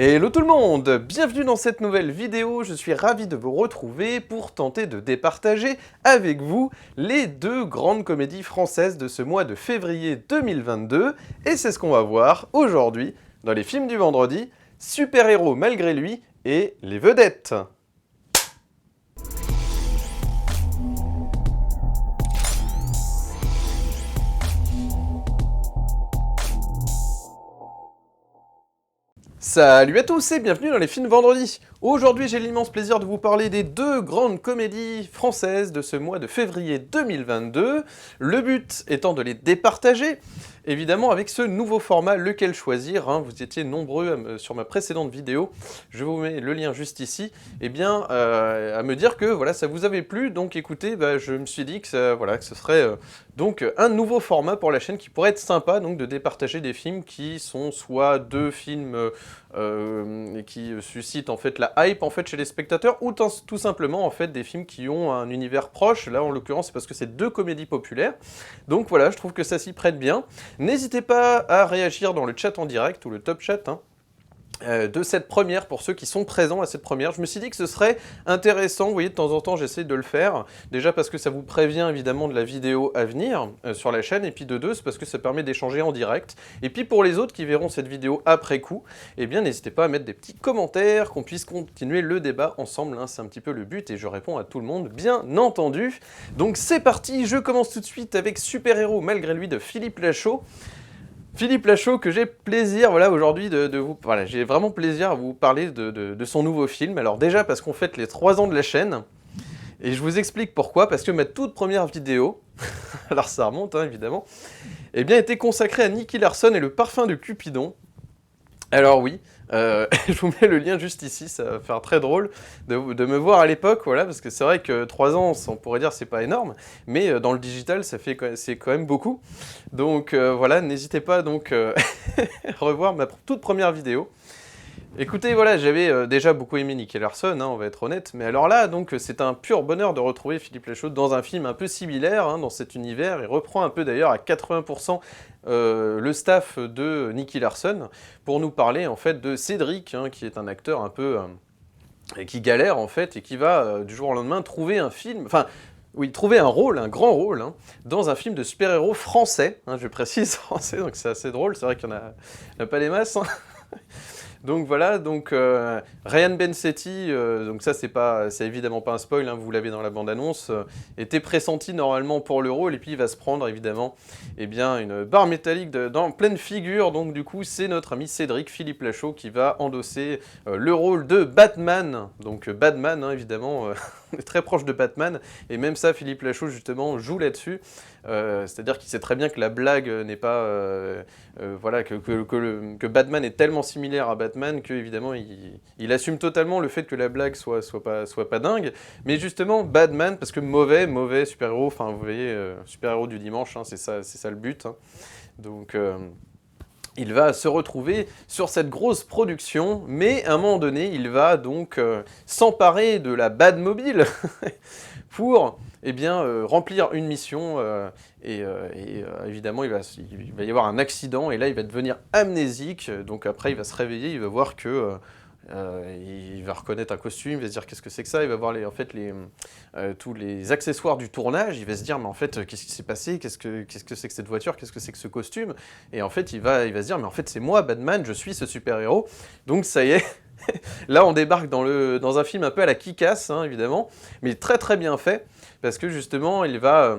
Hello tout le monde, bienvenue dans cette nouvelle vidéo, je suis ravi de vous retrouver pour tenter de départager avec vous les deux grandes comédies françaises de ce mois de février 2022, et c'est ce qu'on va voir aujourd'hui dans les films du vendredi, Super-héros malgré lui et Les Vedettes. Salut à tous et bienvenue dans les films vendredi. Aujourd'hui j'ai l'immense plaisir de vous parler des deux grandes comédies françaises de ce mois de février 2022. Le but étant de les départager, évidemment avec ce nouveau format, lequel choisir, hein. Vous étiez nombreux sur ma précédente vidéo, je vous mets le lien juste ici, et bien à me dire que voilà, ça vous avait plu, donc écoutez, je me suis dit que, que ce serait donc un nouveau format pour la chaîne qui pourrait être sympa, donc de départager des films qui sont soit deux films qui suscitent en fait la hype en fait chez les spectateurs, ou tout simplement en fait des films qui ont un univers proche. Là en l'occurrence c'est parce que c'est deux comédies populaires, donc voilà, je trouve que ça s'y prête bien. N'hésitez pas à réagir dans le chat en direct ou le top chat, hein, de cette première, pour ceux qui sont présents à cette première. Je me suis dit que ce serait intéressant, vous voyez, de temps en temps j'essaie de le faire, déjà parce que ça vous prévient évidemment de la vidéo à venir sur la chaîne, et puis de deux, c'est parce que ça permet d'échanger en direct, et puis pour les autres qui verront cette vidéo après coup, eh bien n'hésitez pas à mettre des petits commentaires, qu'on puisse continuer le débat ensemble, hein, c'est un petit peu le but, et je réponds à tout le monde, bien entendu. Donc c'est parti, je commence tout de suite avec Super-héros malgré lui de Philippe Lachaud. Philippe Lachaud, que j'ai plaisir, voilà, aujourd'hui de vous... Voilà, j'ai vraiment plaisir à vous parler de son nouveau film. Alors déjà, parce qu'on fête les 3 ans de la chaîne, et je vous explique pourquoi, parce que ma toute première vidéo, alors ça remonte, hein, évidemment, eh bien, était consacrée à Nicky Larson et le parfum de Cupidon. Alors oui, je vous mets le lien juste ici, ça va faire très drôle de me voir à l'époque, voilà, parce que c'est vrai que 3 ans, on pourrait dire c'est pas énorme, mais dans le digital, c'est quand même beaucoup. Donc voilà, n'hésitez pas donc à revoir ma toute première vidéo. Écoutez, voilà, j'avais déjà beaucoup aimé Nicky Larson, hein, on va être honnête, mais alors là, donc, c'est un pur bonheur de retrouver Philippe Lachaud dans un film un peu similaire, hein, dans cet univers. Il reprend un peu d'ailleurs à 80% le staff de Nicky Larson pour nous parler en fait de Cédric, hein, qui est un acteur un peu qui galère en fait et qui va du jour au lendemain trouver un film, enfin oui, trouver un rôle, un grand rôle, hein, dans un film de super-héros français, hein, je précise français, donc c'est assez drôle, c'est vrai qu'il n'y en a pas des masses, hein. Donc voilà, donc Ryan Bensetti, donc ça c'est évidemment pas un spoil, hein, vous l'avez dans la bande-annonce, était pressenti normalement pour le rôle, et puis il va se prendre évidemment une barre métallique dans pleine figure, donc du coup c'est notre ami Cédric, Philippe Lachaud, qui va endosser le rôle de Batman, donc Batman, hein, évidemment, on est très proche de Batman, et même ça Philippe Lachaud justement joue là-dessus, c'est-à-dire qu'il sait très bien que la blague n'est pas, voilà, que Batman est tellement similaire à Batman que évidemment il assume totalement le fait que la blague soit pas dingue, mais justement Batman, parce que mauvais super-héros, enfin vous voyez, super-héros du dimanche, hein, c'est ça le but, hein. Donc il va se retrouver sur cette grosse production, mais à un moment donné, il va donc s'emparer de la Batmobile pour remplir une mission, évidemment il va y avoir un accident, et là il va devenir amnésique, donc après il va se réveiller, il va voir que... il va reconnaître un costume, il va se dire qu'est-ce que c'est que ça, il va voir tous les accessoires du tournage, il va se dire mais en fait qu'est-ce qui s'est passé, qu'est-ce que c'est que cette voiture, qu'est-ce que c'est que ce costume, et en fait il va se dire mais en fait c'est moi Batman, je suis ce super-héros, donc ça y est. Là on débarque dans un film un peu à la Kick-Ass, hein, évidemment, mais très très bien fait, parce que justement il va,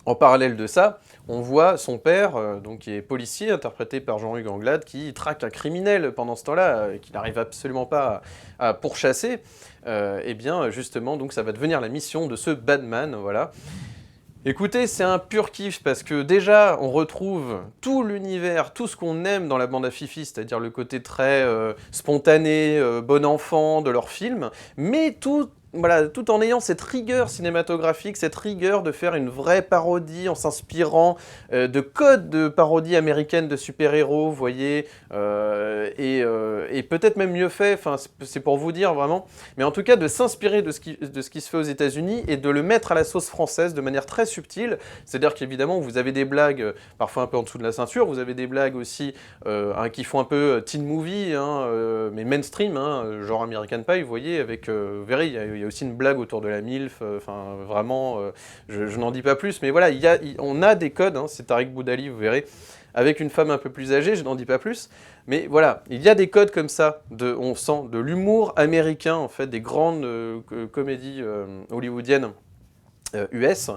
en parallèle de ça, on voit son père, donc qui est policier, interprété par Jean-Hugues Anglade, qui traque un criminel pendant ce temps-là, qu'il n'arrive absolument pas à pourchasser. Et bien justement, donc ça va devenir la mission de ce Batman, voilà. Écoutez, c'est un pur kiff, parce que déjà, on retrouve tout l'univers, tout ce qu'on aime dans la bande à Fifi, c'est-à-dire le côté très spontané, bon enfant de leur film, mais tout en ayant cette rigueur cinématographique, cette rigueur de faire une vraie parodie en s'inspirant de codes de parodie américaine de super-héros, vous voyez, et peut-être même mieux fait, enfin c'est pour vous dire vraiment, mais en tout cas de s'inspirer de ce qui se fait aux États-Unis et de le mettre à la sauce française de manière très subtile, c'est-à-dire qu'évidemment vous avez des blagues parfois un peu en dessous de la ceinture, vous avez des blagues aussi qui font un peu teen movie, hein, mais mainstream, hein, genre American Pie, vous voyez, avec, vous verrez, il y a aussi une blague autour de la MILF, enfin, vraiment, je n'en dis pas plus, mais voilà, on a des codes, hein, c'est Tariq Boudali, vous verrez, avec une femme un peu plus âgée, je n'en dis pas plus, mais voilà, il y a des codes comme ça, on sent de l'humour américain, en fait, des grandes comédies hollywoodiennes US,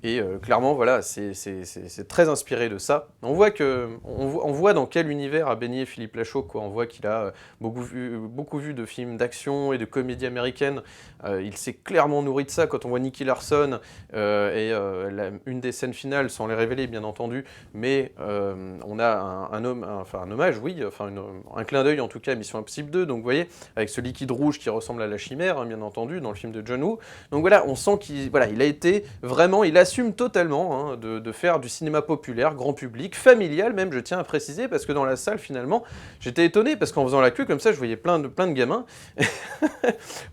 et clairement, voilà, c'est très inspiré de ça. On voit dans quel univers a baigné Philippe Lachaud, quoi. On voit qu'il a beaucoup vu de films d'action et de comédies américaines. Il s'est clairement nourri de ça quand on voit Nicky Larson une des scènes finales, sans les révéler bien entendu, mais on a un hommage, oui, enfin un clin d'œil en tout cas à Mission Impossible 2, donc vous voyez, avec ce liquide rouge qui ressemble à la chimère, hein, bien entendu, dans le film de John Woo. Donc voilà, on sent qu'il a été vraiment, il assume totalement, hein, de faire du cinéma populaire, grand public, familial même, je tiens à préciser, parce que dans la salle finalement, j'étais étonné, parce qu'en faisant la queue comme ça, je voyais plein de gamins,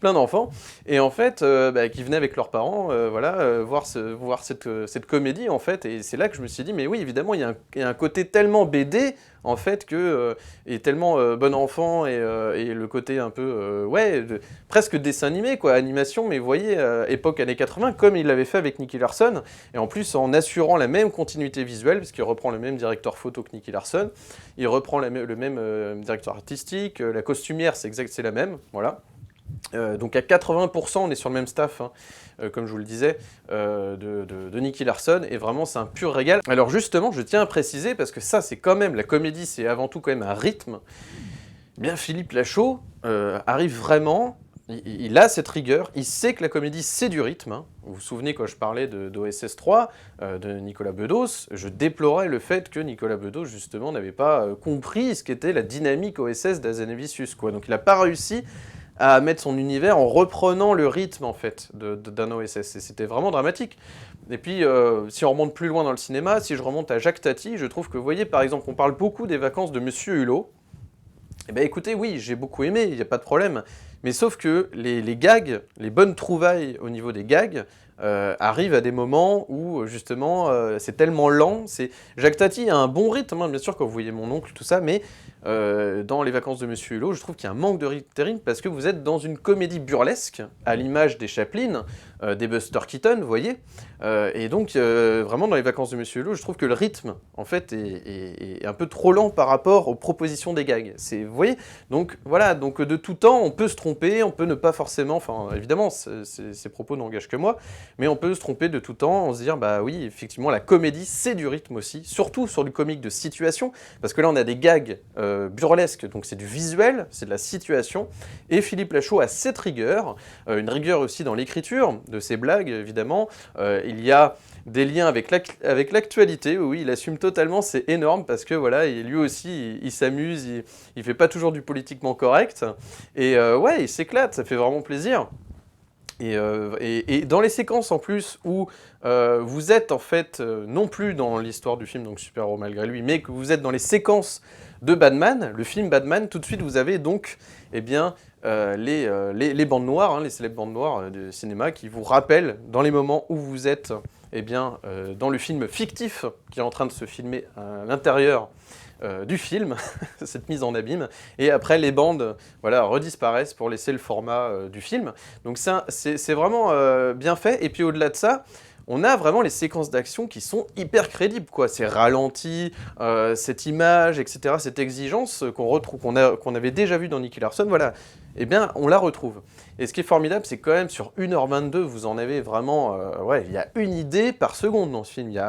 plein d'enfants, et en fait, qui venaient avec leurs parents, voir cette comédie, en fait, et c'est là que je me suis dit, mais oui, évidemment, il y a un côté tellement BD, en fait, et tellement bon enfant, et le côté un peu, presque dessin animé, quoi, animation, mais vous voyez, époque années 80, comme il l'avait fait avec Nicky Larson, et en plus en assurant la même continuité visuelle, parce qu'il reprend le même directeur photo que Nicky Larson, il reprend le même directeur artistique, la costumière, c'est la même, voilà. Donc à 80%, on est sur le même staff, hein, comme je vous le disais, de Nicky Larson, et vraiment c'est un pur régal. Alors justement, je tiens à préciser, parce que ça c'est quand même, la comédie c'est avant tout quand même un rythme, eh bien Philippe Lachaud arrive vraiment, il a cette rigueur, il sait que la comédie c'est du rythme, hein. Vous vous souvenez quand je parlais d'OSS 3, de Nicolas Bedos, je déplorais le fait que Nicolas Bedos justement n'avait pas compris ce qu'était la dynamique OSS d'Azanavicius, quoi. Donc il n'a pas réussi à mettre son univers en reprenant le rythme en fait d'un OSS, et c'était vraiment dramatique. Et puis si on remonte plus loin dans le cinéma, si je remonte à Jacques Tati, je trouve que vous voyez par exemple, on parle beaucoup des vacances de Monsieur Hulot. Eh bien écoutez, oui, j'ai beaucoup aimé, il n'y a pas de problème, mais sauf que les gags, les bonnes trouvailles au niveau des gags, arrivent à des moments où justement c'est tellement lent. Jacques Tati a un bon rythme, hein, bien sûr, quand vous voyez mon oncle, tout ça, mais dans Les Vacances de Monsieur Hulot, je trouve qu'il y a un manque de rythme terrible parce que vous êtes dans une comédie burlesque, à l'image des Chaplin, des Buster Keaton, vous voyez, et donc vraiment dans Les Vacances de Monsieur Hulot, je trouve que le rythme en fait est un peu trop lent par rapport aux propositions des gags. Vous voyez, donc voilà, donc de tout temps on peut se tromper, on peut ne pas forcément, enfin évidemment ces propos n'engagent que moi, mais on peut se tromper de tout temps, on se dire bah oui effectivement la comédie c'est du rythme aussi, surtout sur du comique de situation, parce que là on a des gags burlesques, donc c'est du visuel, c'est de la situation, et Philippe Lachaud a cette rigueur, une rigueur aussi dans l'écriture de ses blagues évidemment, il y a des liens avec l'actualité, oui, il assume totalement, c'est énorme, parce que voilà, lui aussi, il s'amuse, il fait pas toujours du politiquement correct, et ouais, il s'éclate, ça fait vraiment plaisir. Et dans les séquences en plus où vous êtes en fait non plus dans l'histoire du film, donc Super-héros malgré lui, mais que vous êtes dans les séquences de Batman, le film Batman, tout de suite vous avez donc eh bien, les bandes noires, hein, les célèbres bandes noires du cinéma qui vous rappellent dans les moments où vous êtes eh bien, dans le film fictif qui est en train de se filmer à l'intérieur du film, cette mise en abîme, et après les bandes voilà, redisparaissent pour laisser le format du film. Donc c'est vraiment bien fait, et puis au-delà de ça, on a vraiment les séquences d'action qui sont hyper crédibles, quoi. C'est ralenti, cette image, etc., cette exigence qu'on avait déjà vu dans Nicky Larson, voilà, eh bien, on la retrouve. Et ce qui est formidable, c'est quand même sur 1h22, vous en avez vraiment... ouais, il y a une idée par seconde dans ce film, il y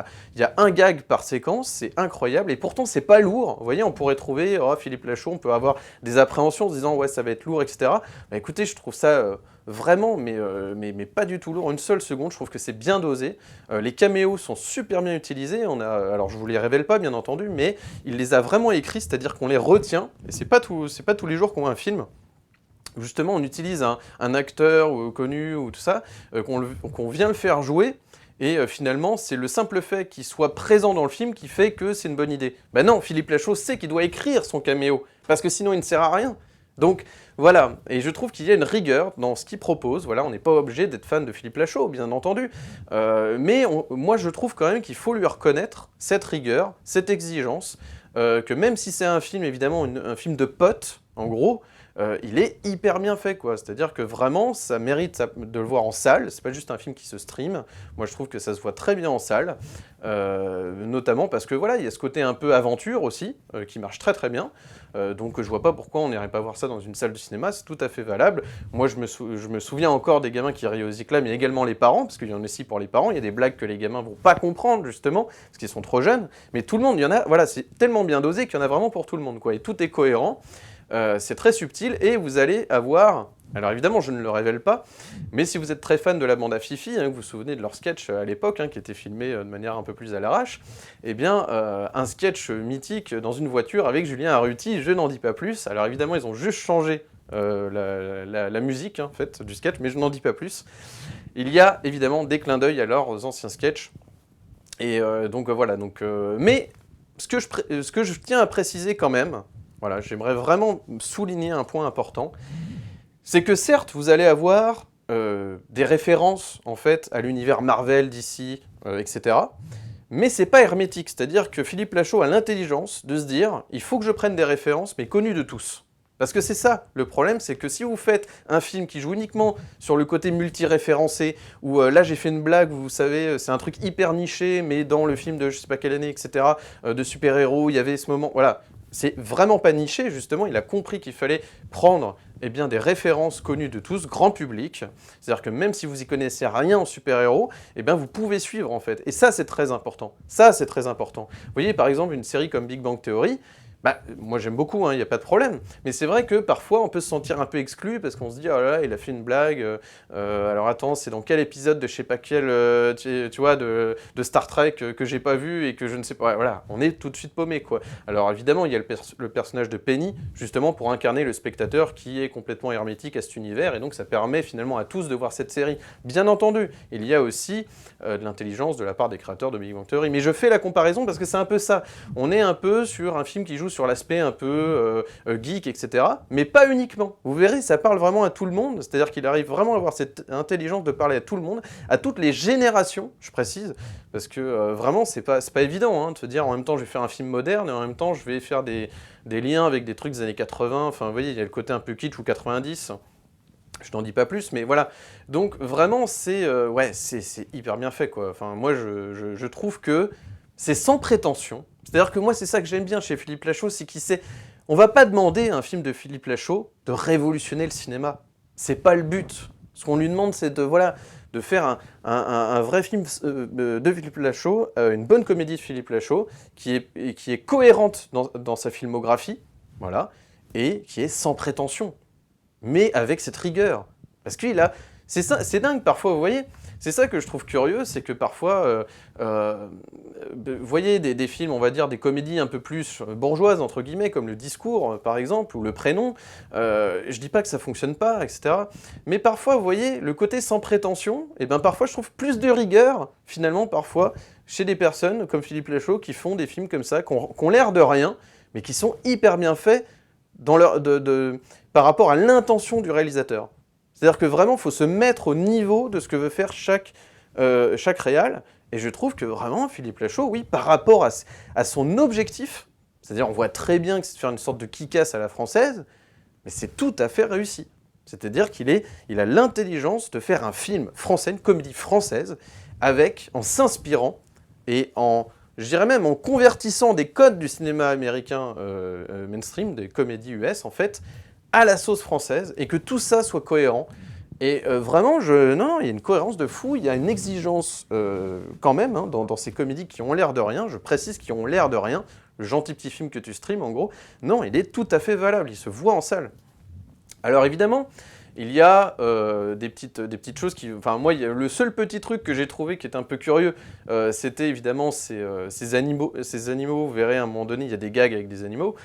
a un gag par séquence, c'est incroyable, et pourtant c'est pas lourd. Vous voyez, on pourrait trouver, oh, Philippe Lachaud, on peut avoir des appréhensions en se disant, ouais, ça va être lourd, etc. Bah, écoutez, je trouve ça... vraiment, mais pas du tout lourd, une seule seconde, je trouve que c'est bien dosé. Les caméos sont super bien utilisés, alors je vous les révèle pas bien entendu, mais il les a vraiment écrits, c'est-à-dire qu'on les retient, et c'est pas tous les jours qu'on voit un film. Justement, on utilise un acteur connu ou tout ça, qu'on vient le faire jouer, et finalement, c'est le simple fait qu'il soit présent dans le film qui fait que c'est une bonne idée. Ben non, Philippe Lachaud sait qu'il doit écrire son caméo, parce que sinon il ne sert à rien. Donc voilà, et je trouve qu'il y a une rigueur dans ce qu'il propose, voilà, on n'est pas obligé d'être fan de Philippe Lachaud, bien entendu, mais moi je trouve quand même qu'il faut lui reconnaître cette rigueur, cette exigence, que même si c'est un film, évidemment, un film de potes, en gros, il est hyper bien fait, quoi. C'est-à-dire que vraiment, ça mérite de le voir en salle. C'est pas juste un film qui se stream. Moi, je trouve que ça se voit très bien en salle, notamment parce que voilà, il y a ce côté un peu aventure aussi, qui marche très très bien. Donc je vois pas pourquoi on n'irait pas voir ça dans une salle de cinéma, c'est tout à fait valable. Moi, je me souviens encore des gamins qui riaient aux éclats, mais également les parents, parce qu'il y en a aussi pour les parents. Il y a des blagues que les gamins vont pas comprendre, justement, parce qu'ils sont trop jeunes. Mais tout le monde, il y en a, voilà, c'est tellement bien dosé qu'il y en a vraiment pour tout le monde, quoi. Et tout est cohérent. C'est très subtil et vous allez avoir... Alors évidemment, je ne le révèle pas, mais si vous êtes très fan de la bande à Fifi, hein, que vous vous souvenez de leur sketch à l'époque, hein, qui était filmé de manière un peu plus à l'arrache, eh bien, un sketch mythique dans une voiture avec Julien Arruti, je n'en dis pas plus. Alors évidemment, ils ont juste changé la musique en fait, du sketch, mais je n'en dis pas plus. Il y a évidemment des clins d'œil à leurs anciens sketchs. Et donc voilà, mais ce que je tiens à préciser quand même, voilà, j'aimerais vraiment souligner un point important, c'est que certes, vous allez avoir des références en fait à l'univers Marvel, DC, etc. Mais c'est pas hermétique, c'est-à-dire que Philippe Lachaud a l'intelligence de se dire il faut que je prenne des références, mais connues de tous. Parce que c'est ça, le problème, c'est que si vous faites un film qui joue uniquement sur le côté multi-référencé, où là j'ai fait une blague, vous savez, c'est un truc hyper niché, mais dans le film de je sais pas quelle année, etc., de super-héros, il y avait ce moment, voilà. C'est vraiment pas niché, justement, il a compris qu'il fallait prendre eh bien, des références connues de tous, grand public. C'est-à-dire que même si vous y connaissez rien en super-héros, eh bien, vous pouvez suivre en fait. Et ça, c'est très important. Ça, c'est très important. Vous voyez, par exemple, une série comme Big Bang Theory, bah, moi j'aime beaucoup, il n'y a pas de problème. Mais c'est vrai que parfois on peut se sentir un peu exclu parce qu'on se dit, oh là là, il a fait une blague. Alors attends, c'est dans quel épisode de je sais pas quel, tu vois, de Star Trek que j'ai pas vu et que je ne sais pas. Voilà, on est tout de suite paumé, quoi. Alors évidemment, il y a le personnage de Penny, justement pour incarner le spectateur qui est complètement hermétique à cet univers et donc ça permet finalement à tous de voir cette série. Bien entendu, il y a aussi de l'intelligence de la part des créateurs de Big Bang Theory. Mais je fais la comparaison parce que c'est un peu ça. On est un peu sur un film qui joue sur l'aspect un peu geek, etc. Mais pas uniquement. Vous verrez, ça parle vraiment à tout le monde, c'est-à-dire qu'il arrive vraiment à avoir cette intelligence de parler à tout le monde, à toutes les générations, je précise, parce que vraiment, c'est pas évident de se dire en même temps je vais faire un film moderne et en même temps je vais faire des liens avec des trucs des années 80, enfin vous voyez, il y a le côté un peu kitsch ou 90. Je n'en dis pas plus, mais voilà. Donc vraiment, c'est hyper bien fait, quoi. Enfin, moi, je trouve que c'est sans prétention. C'est-à-dire que moi, c'est ça que j'aime bien chez Philippe Lachaud, c'est qu'il sait... On va pas demander à un film de Philippe Lachaud de révolutionner le cinéma. C'est pas le but. Ce qu'on lui demande, c'est de faire un vrai film de Philippe Lachaud, une bonne comédie de Philippe Lachaud, qui est cohérente dans sa filmographie, voilà, et qui est sans prétention, mais avec cette rigueur. Parce qu'il a... C'est dingue parfois, vous voyez. C'est ça que je trouve curieux, c'est que parfois, vous voyez des films, on va dire des comédies un peu plus bourgeoises, entre guillemets, comme Le Discours, par exemple, ou Le Prénom. Je dis pas que ça fonctionne pas, etc. Mais parfois, vous voyez, le côté sans prétention, et ben parfois je trouve plus de rigueur, finalement, parfois, chez des personnes comme Philippe Lachaud, qui font des films comme ça, qui ont l'air de rien, mais qui sont hyper bien faits dans par rapport à l'intention du réalisateur. C'est-à-dire que vraiment, il faut se mettre au niveau de ce que veut faire chaque réal. Et je trouve que vraiment, Philippe Lachaud, oui, par rapport à son objectif, c'est-à-dire on voit très bien que c'est de faire une sorte de kick-ass à la française, mais c'est tout à fait réussi. C'est-à-dire qu'il a l'intelligence de faire un film français, une comédie française, en s'inspirant et je dirais même en convertissant des codes du cinéma américain mainstream, des comédies US en fait, à la sauce française, et que tout ça soit cohérent. Et vraiment, non, il y a une cohérence de fou, il y a une exigence quand même dans ces comédies qui ont l'air de rien, je précise qui ont l'air de rien, le gentil petit film que tu streams en gros, non, il est tout à fait valable, il se voit en salle. Alors évidemment, il y a des petites choses qui... Enfin, moi, le seul petit truc que j'ai trouvé qui est un peu curieux, c'était évidemment ces animaux. Ces animaux, vous verrez, à un moment donné, il y a des gags avec des animaux,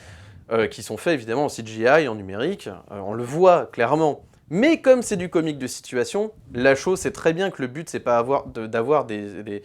qui sont faits évidemment en CGI, en numérique, on le voit clairement. Mais comme c'est du comique de situation, Lachaud sait très bien que le but c'est pas d'avoir des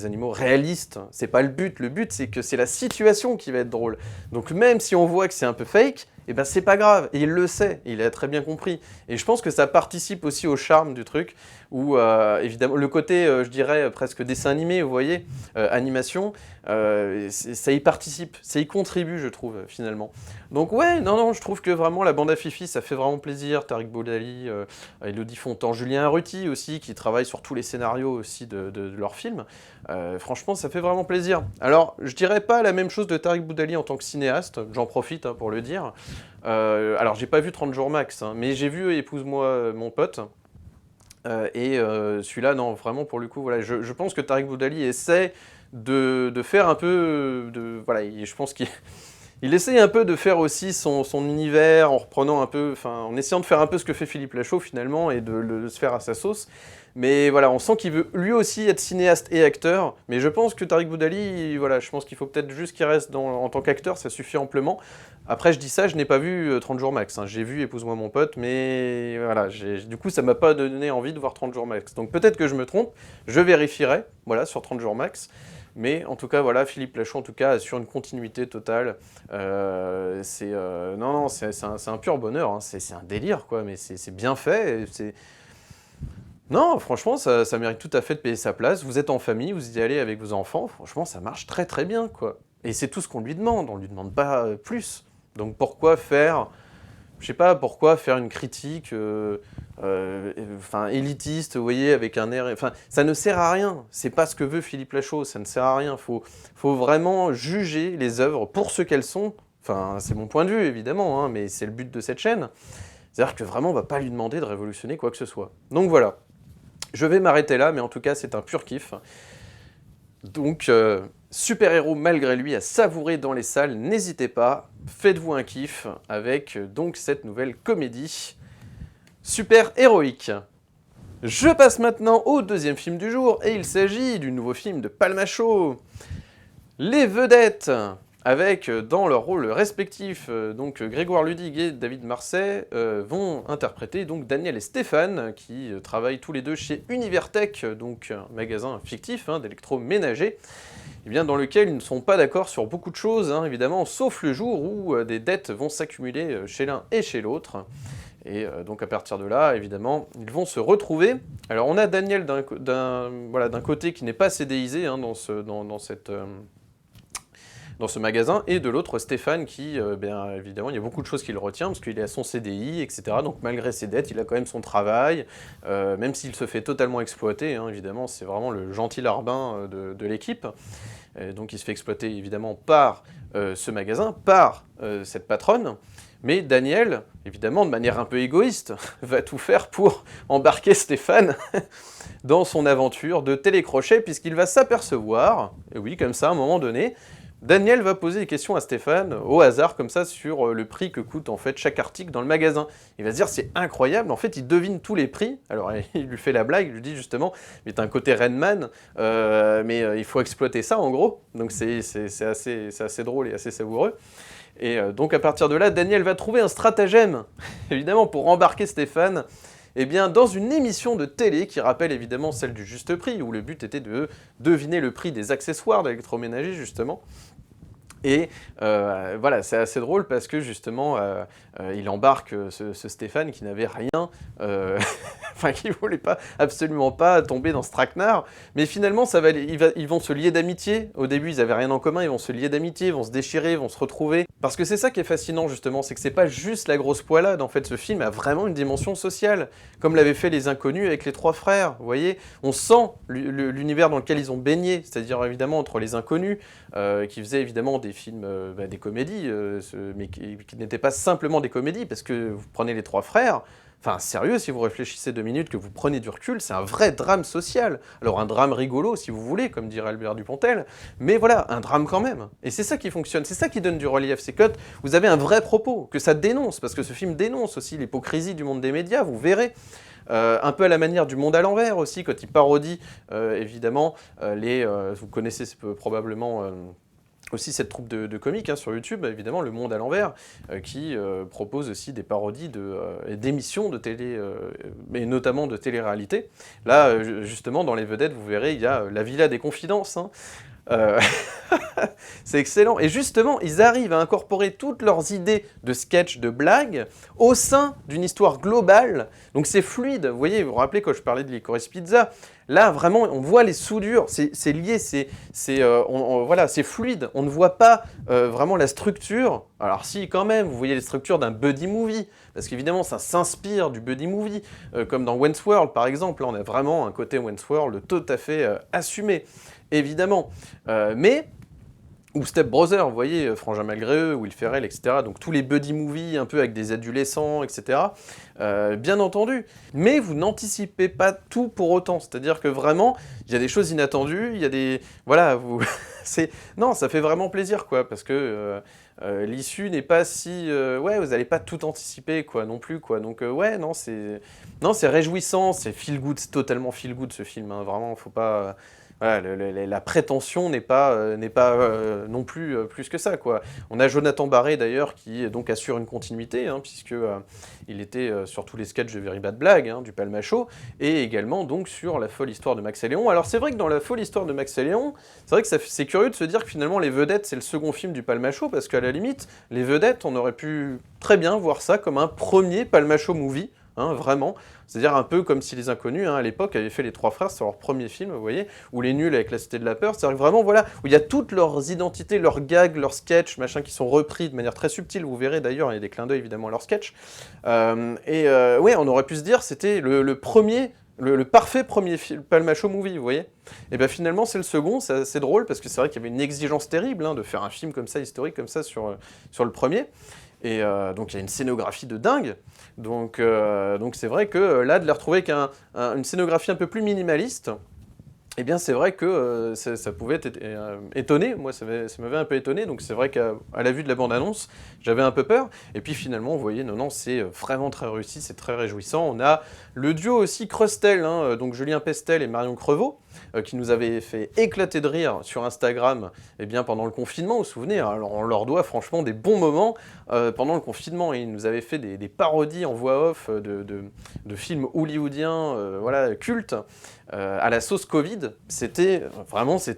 animaux réalistes, c'est pas le but c'est que c'est la situation qui va être drôle. Donc même si on voit que c'est un peu fake, et ben c'est pas grave, et il le sait, il a très bien compris. Et je pense que ça participe aussi au charme du truc, où évidemment le côté, je dirais, presque dessin animé, vous voyez, animation, ça y participe, ça y contribue, je trouve, finalement. Donc ouais, non, je trouve que vraiment la bande à Fifi, ça fait vraiment plaisir. Tariq Boudali, Elodie Fontan, Julien Arruti aussi, qui travaille sur tous les scénarios aussi de leurs films. Franchement, ça fait vraiment plaisir. Alors, je dirais pas la même chose de Tariq Boudali en tant que cinéaste, j'en profite pour le dire. Alors, j'ai pas vu 30 jours max, hein, mais j'ai vu Épouse-moi mon pote. Celui-là, non, vraiment, pour le coup, voilà, je pense que Tariq Boudali essaie de faire un peu... voilà, je pense qu'il il essaye un peu de faire aussi son univers en reprenant un peu, enfin, en essayant de faire un peu ce que fait Philippe Lachaud finalement et de se faire à sa sauce. Mais voilà, on sent qu'il veut lui aussi être cinéaste et acteur. Mais je pense que Tariq Boudali, voilà, je pense qu'il faut peut-être juste qu'il reste en tant qu'acteur, ça suffit amplement. Après, je dis ça, je n'ai pas vu 30 jours max, hein. J'ai vu Épouse-moi mon pote, mais voilà, du coup, ça m'a pas donné envie de voir 30 jours max. Donc peut-être que je me trompe, je vérifierai, voilà, sur 30 jours max. Mais en tout cas, voilà, Philippe Lachaud, en tout cas, assure une continuité totale. Non, c'est un pur bonheur, hein. C'est un délire, quoi, mais c'est bien fait. Non, franchement, ça mérite tout à fait de payer sa place. Vous êtes en famille, vous y allez avec vos enfants, franchement, ça marche très très bien, quoi. Et c'est tout ce qu'on lui demande, on lui demande pas plus. Donc pourquoi faire... Je sais pas pourquoi faire une critique élitiste, vous voyez, avec un air... Enfin, ça ne sert à rien. C'est pas ce que veut Philippe Lachaud, ça ne sert à rien. Faut vraiment juger les œuvres pour ce qu'elles sont. Enfin, c'est mon point de vue, évidemment, hein, mais c'est le but de cette chaîne. C'est-à-dire que vraiment, on va pas lui demander de révolutionner quoi que ce soit. Donc voilà. Je vais m'arrêter là, mais en tout cas, c'est un pur kiff. Donc, super-héros malgré lui à savourer dans les salles, n'hésitez pas, faites-vous un kiff avec donc cette nouvelle comédie super-héroïque. Je passe maintenant au deuxième film du jour, et il s'agit du nouveau film de Palmacho. Les vedettes, avec dans leurs rôles respectifs, donc Grégoire Ludig et David Marsay, vont interpréter donc Daniel et Stéphane, qui travaillent tous les deux chez Univertech, donc un magasin fictif d'électroménager, et bien dans lequel ils ne sont pas d'accord sur beaucoup de choses, évidemment, sauf le jour où des dettes vont s'accumuler chez l'un et chez l'autre. Et donc à partir de là, évidemment, ils vont se retrouver. Alors on a Daniel d'un côté qui n'est pas CDisé dans ce magasin, et de l'autre Stéphane qui, évidemment, il y a beaucoup de choses qui le retient, parce qu'il est à son CDI, etc. Donc malgré ses dettes, il a quand même son travail, même s'il se fait totalement exploiter, évidemment, c'est vraiment le gentil larbin de l'équipe. Donc il se fait exploiter, évidemment, par ce magasin, par cette patronne. Mais Daniel, évidemment, de manière un peu égoïste, va tout faire pour embarquer Stéphane dans son aventure de télécrochet, puisqu'il va s'apercevoir, et oui, comme ça, à un moment donné, Daniel va poser des questions à Stéphane, au hasard, comme ça, sur le prix que coûte en fait chaque article dans le magasin. Il va se dire, c'est incroyable, en fait, il devine tous les prix. Alors, il lui fait la blague, il lui dit justement, mais t'as un côté Rainman, mais il faut exploiter ça, en gros. Donc, c'est assez drôle et assez savoureux. Et donc, à partir de là, Daniel va trouver un stratagème, évidemment, pour embarquer Stéphane, dans une émission de télé qui rappelle évidemment celle du Juste Prix, où le but était de deviner le prix des accessoires d'électroménager, justement. Et voilà, c'est assez drôle parce que justement, il embarque ce Stéphane qui n'avait rien, qui voulait absolument pas tomber dans ce traquenard. Mais finalement, ils vont se lier d'amitié. Au début, ils avaient rien en commun, ils vont se lier d'amitié, ils vont se déchirer, ils vont se retrouver. Parce que c'est ça qui est fascinant justement, c'est que c'est pas juste la grosse poilade. En fait, ce film a vraiment une dimension sociale, comme l'avaient fait les Inconnus avec les trois frères. Vous voyez, on sent l'univers dans lequel ils ont baigné, c'est-à-dire évidemment entre les Inconnus, qui faisaient évidemment des films, des comédies, mais qui n'étaient pas simplement des comédies, parce que vous prenez les trois frères, enfin sérieux, si vous réfléchissez 2 minutes, que vous prenez du recul, c'est un vrai drame social. Alors un drame rigolo, si vous voulez, comme dirait Albert Dupontel, mais voilà, un drame quand même. Et c'est ça qui fonctionne, c'est ça qui donne du relief, c'est que vous avez un vrai propos, que ça dénonce, parce que ce film dénonce aussi l'hypocrisie du monde des médias, vous verrez. Un peu à la manière du Monde à l'envers aussi, quand il parodie, évidemment, vous connaissez probablement... aussi cette troupe de comiques sur YouTube, évidemment, Le Monde à l'envers, qui propose aussi des parodies d'émissions de télé, et notamment de télé-réalité. Là, justement, dans Les Vedettes, vous verrez, il y a La Villa des Confidences, Euh, c'est excellent. Et justement, ils arrivent à incorporer toutes leurs idées de sketch, de blagues, au sein d'une histoire globale. Donc c'est fluide. Vous voyez, vous vous rappelez quand je parlais de Licorice Pizza, là vraiment, on voit les soudures, c'est lié, voilà, c'est fluide. On ne voit pas vraiment la structure. Alors si, quand même, vous voyez les structures d'un buddy movie, parce qu'évidemment, ça s'inspire du buddy movie, comme dans Wayne's World, par exemple. Là, on a vraiment un côté Wayne's World tout à fait assumé, évidemment. Mais ou Step Brothers, vous voyez, Frangin malgré eux, Will Ferrell, etc. Donc tous les buddy movies un peu avec des adolescents, etc. Bien entendu. Mais vous n'anticipez pas tout pour autant. C'est-à-dire que vraiment, il y a des choses inattendues, il y a des... Voilà, vous... Non, ça fait vraiment plaisir, quoi, parce que l'issue n'est pas si... Ouais, vous n'allez pas tout anticiper, quoi, non plus, quoi. Donc ouais, non, c'est... Non, c'est réjouissant, c'est feel good, c'est totalement feel good, ce film, hein. Vraiment, faut pas... Voilà, la prétention n'est pas, non plus plus que ça, quoi. On a Jonathan Barré d'ailleurs qui donc assure une continuité, hein, puisque il était sur tous les sketchs de Very Bad Blague, hein, du Palmacho, et également donc sur La folle histoire de Max et Léon. Alors c'est vrai que dans La folle histoire de Max et Léon, c'est vrai que c'est curieux de se dire que finalement Les Vedettes c'est le second film du Palmacho, parce qu'à la limite, Les Vedettes, on aurait pu très bien voir ça comme un premier Palmacho movie. Hein, vraiment, c'est-à-dire un peu comme si Les Inconnus, hein, à l'époque, avaient fait Les Trois Frères sur leur premier film, vous voyez, ou Les Nuls avec La Cité de la Peur, c'est-à-dire vraiment, voilà, où il y a toutes leurs identités, leurs gags, leurs sketchs, machin, qui sont repris de manière très subtile, vous verrez d'ailleurs, il y a des clins d'œil évidemment à leurs sketchs, ouais, on aurait pu se dire, c'était le premier, le parfait premier Palmacho movie, vous voyez. Et bien finalement, c'est le second, c'est assez drôle, parce que c'est vrai qu'il y avait une exigence terrible, hein, de faire un film comme ça, historique comme ça, sur le premier. Et donc il y a une scénographie de dingue. Donc c'est vrai que là, de les retrouver avec une scénographie un peu plus minimaliste, eh bien c'est vrai que ça pouvait être étonné. Moi, ça m'avait un peu étonné. Donc c'est vrai qu'à la vue de la bande-annonce, j'avais un peu peur. Et puis finalement, vous voyez, non, c'est vraiment très réussi, c'est très réjouissant. On a le duo aussi Crustel, hein, donc Julien Pestel et Marion Crevaux, qui nous avait fait éclater de rire sur Instagram, eh bien, pendant le confinement, vous vous souvenez, hein. Alors on leur doit franchement des bons moments pendant le confinement. Ils nous avaient fait des parodies en voix off de films hollywoodiens, voilà, cultes, à la sauce Covid. C'était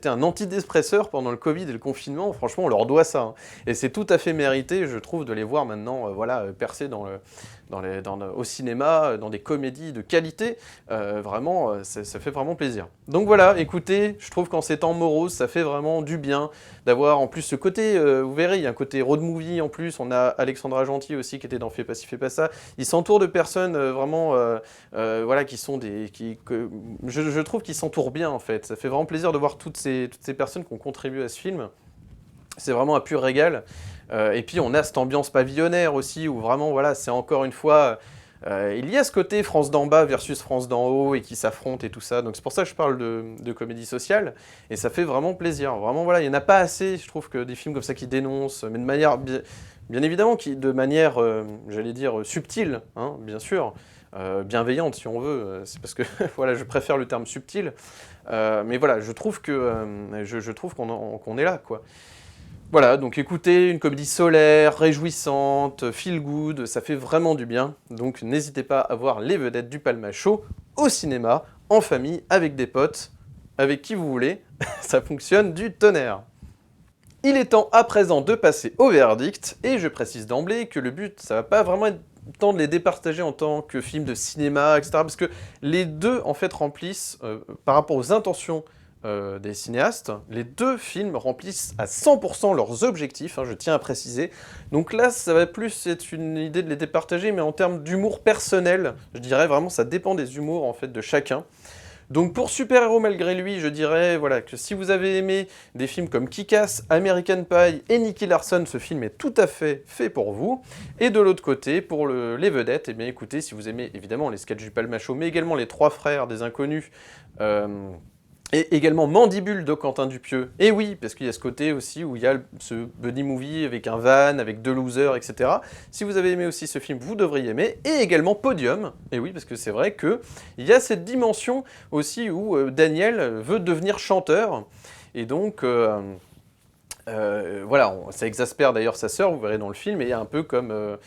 un antidépresseur pendant le Covid et le confinement. Franchement, on leur doit ça, hein. Et c'est tout à fait mérité, je trouve, de les voir maintenant voilà, percer au cinéma, dans des comédies de qualité. Vraiment, ça fait vraiment plaisir. Donc voilà, écoutez, je trouve qu'en ces temps moroses, ça fait vraiment du bien d'avoir en plus ce côté, vous verrez, il y a un côté road movie en plus. On a Alexandra Gentil aussi qui était dans Fais pas ci, fais pas ça. Il s'entoure de personnes vraiment, voilà, qui sont je trouve qu'ils s'entourent bien en fait. Ça fait vraiment plaisir de voir toutes ces personnes qui ont contribué à ce film. C'est vraiment un pur régal. Et puis on a cette ambiance pavillonnaire aussi, où vraiment, voilà, c'est encore une fois... il y a ce côté France d'en bas versus France d'en haut, et qui s'affrontent et tout ça. Donc c'est pour ça que je parle de comédie sociale, et ça fait vraiment plaisir. Vraiment, voilà, il n'y en a pas assez, je trouve, que des films comme ça qui dénoncent, mais de manière, bien évidemment, de manière, j'allais dire, subtile, hein, bien sûr, bienveillante si on veut. C'est parce que, voilà, je préfère le terme subtil. Mais voilà, je trouve qu'on est là, quoi. Voilà, donc écoutez, une comédie solaire, réjouissante, feel good, ça fait vraiment du bien. Donc n'hésitez pas à voir Les Vedettes du Palmacho au cinéma, en famille, avec des potes, avec qui vous voulez. Ça fonctionne du tonnerre. Il est temps à présent de passer au verdict, et je précise d'emblée que le but, ça va pas vraiment être tant de les départager en tant que film de cinéma, etc. Parce que les deux, en fait, remplissent, par rapport aux intentions des cinéastes, les deux films remplissent à 100% leurs objectifs, hein, je tiens à préciser. Donc là, ça va plus être une idée de les départager, mais en termes d'humour personnel, je dirais vraiment, ça dépend des humours, en fait, de chacun. Donc pour Super Héros Malgré Lui, je dirais voilà, que si vous avez aimé des films comme Kick-Ass, American Pie et Nicky Larson, ce film est tout à fait fait pour vous. Et de l'autre côté, pour les vedettes, eh bien écoutez, si vous aimez évidemment les sketchs du Palmacho, mais également les Trois Frères des Inconnus, et également Mandibule de Quentin Dupieux. Et oui, parce qu'il y a ce côté aussi où il y a ce buddy movie avec un van, avec deux losers, etc. Si vous avez aimé aussi ce film, vous devriez aimer. Et également Podium. Et oui, parce que c'est vrai qu'il y a cette dimension aussi où Daniel veut devenir chanteur. Et donc, Voilà, ça exaspère d'ailleurs sa sœur, vous verrez dans le film, et un peu comme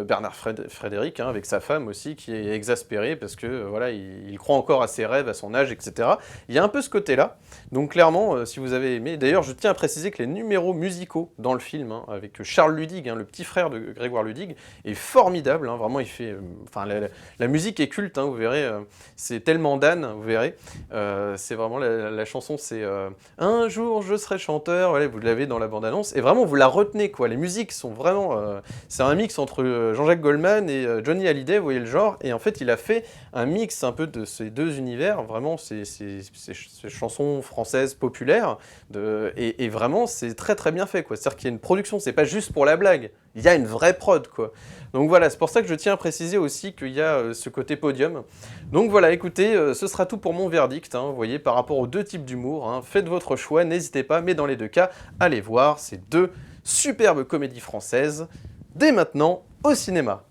Bernard Frédéric, hein, avec sa femme aussi, qui est exaspéré parce que voilà, il croit encore à ses rêves, à son âge, etc. Il y a un peu ce côté-là. Donc clairement, si vous avez aimé, d'ailleurs je tiens à préciser que les numéros musicaux dans le film, hein, avec Charles Ludig, hein, le petit frère de Grégoire Ludig, est formidable, hein, vraiment il fait... Enfin, la musique est culte, hein, vous verrez, c'est tellement Dan, vous verrez. C'est vraiment la chanson, c'est Un jour je serai chanteur, voilà, vous l'avez dans la bande-annonce, et vraiment vous la retenez, quoi. Les musiques sont vraiment... c'est un mix entre Jean-Jacques Goldman et Johnny Hallyday, vous voyez le genre, et en fait il a fait un mix un peu de ces deux univers, vraiment ces chansons françaises populaires, et vraiment c'est très très bien fait, quoi. C'est-à-dire qu'il y a une production, c'est pas juste pour la blague, il y a une vraie prod, quoi. Donc voilà, c'est pour ça que je tiens à préciser aussi qu'il y a ce côté podium. Donc voilà, écoutez, ce sera tout pour mon verdict, hein, vous voyez, par rapport aux deux types d'humour, hein. Faites votre choix, n'hésitez pas, mais dans les deux cas, allez voir ces deux superbes comédies françaises, dès maintenant, au cinéma.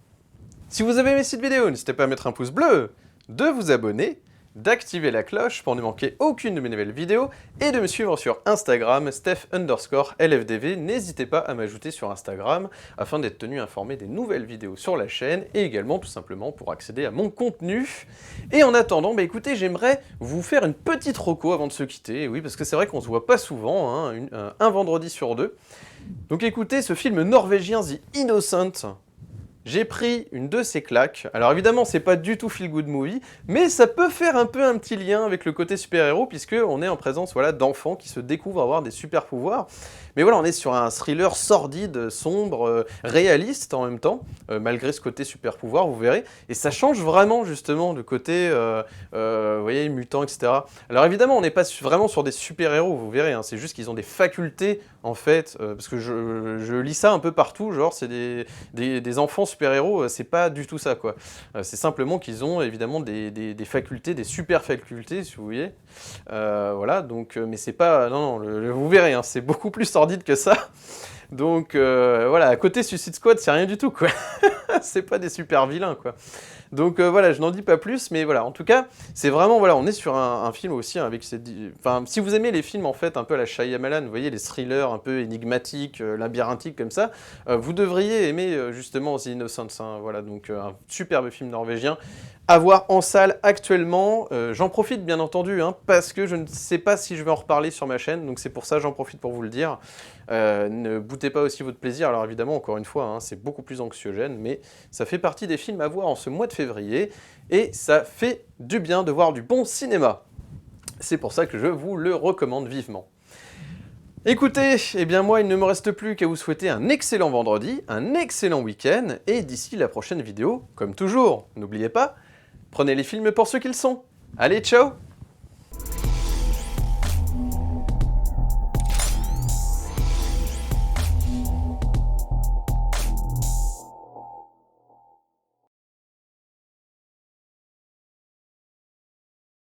Si vous avez aimé cette vidéo, n'hésitez pas à mettre un pouce bleu, de vous abonner, d'activer la cloche pour ne manquer aucune de mes nouvelles vidéos, et de me suivre sur Instagram, Steph_LFDV. N'hésitez pas à m'ajouter sur Instagram, afin d'être tenu informé des nouvelles vidéos sur la chaîne, et également tout simplement pour accéder à mon contenu. Et en attendant, bah écoutez, j'aimerais vous faire une petite reco avant de se quitter, oui, parce que c'est vrai qu'on se voit pas souvent, hein, un vendredi sur deux. Donc écoutez, ce film norvégien The Innocent, j'ai pris une de ces claques. Alors évidemment, c'est pas du tout feel good movie, mais ça peut faire un peu un petit lien avec le côté super-héros, puisque on est en présence, voilà, d'enfants qui se découvrent avoir des super-pouvoirs. Mais voilà, on est sur un thriller sordide, sombre, réaliste en même temps, malgré ce côté super-pouvoir, vous verrez. Et ça change vraiment, justement, le côté, vous voyez, mutant, etc. Alors évidemment, on n'est pas vraiment sur des super-héros, vous verrez, hein, c'est juste qu'ils ont des facultés, en fait, parce que je lis ça un peu partout, genre, c'est des enfants super-héros, c'est pas du tout ça, quoi. C'est simplement qu'ils ont, évidemment, des facultés, des super-facultés, si vous voyez. Voilà, donc, mais c'est pas... Non, non, vous verrez, hein, c'est beaucoup plus sordide que ça. Donc, voilà, à côté Suicide Squad, c'est rien du tout, quoi. C'est pas des super vilains, quoi. Donc voilà, je n'en dis pas plus, mais voilà, en tout cas, c'est vraiment, voilà, on est sur un film aussi, hein, avec ces... Enfin, si vous aimez les films, en fait, un peu à la Shyamalan, vous voyez, les thrillers un peu énigmatiques, labyrinthiques, comme ça, vous devriez aimer, justement, The Innocents, hein, voilà, donc un superbe film norvégien, à voir en salle actuellement. J'en profite, bien entendu, hein, parce que je ne sais pas si je vais en reparler sur ma chaîne, donc c'est pour ça, j'en profite pour vous le dire. Ne boutez pas aussi votre plaisir, alors évidemment, encore une fois, hein, c'est beaucoup plus anxiogène, mais ça fait partie des films à voir en ce mois de février, et ça fait du bien de voir du bon cinéma. C'est pour ça que je vous le recommande vivement. Écoutez, eh bien moi il ne me reste plus qu'à vous souhaiter un excellent vendredi, un excellent week-end, et d'ici la prochaine vidéo, comme toujours, n'oubliez pas, prenez les films pour ce qu'ils sont. Allez, ciao!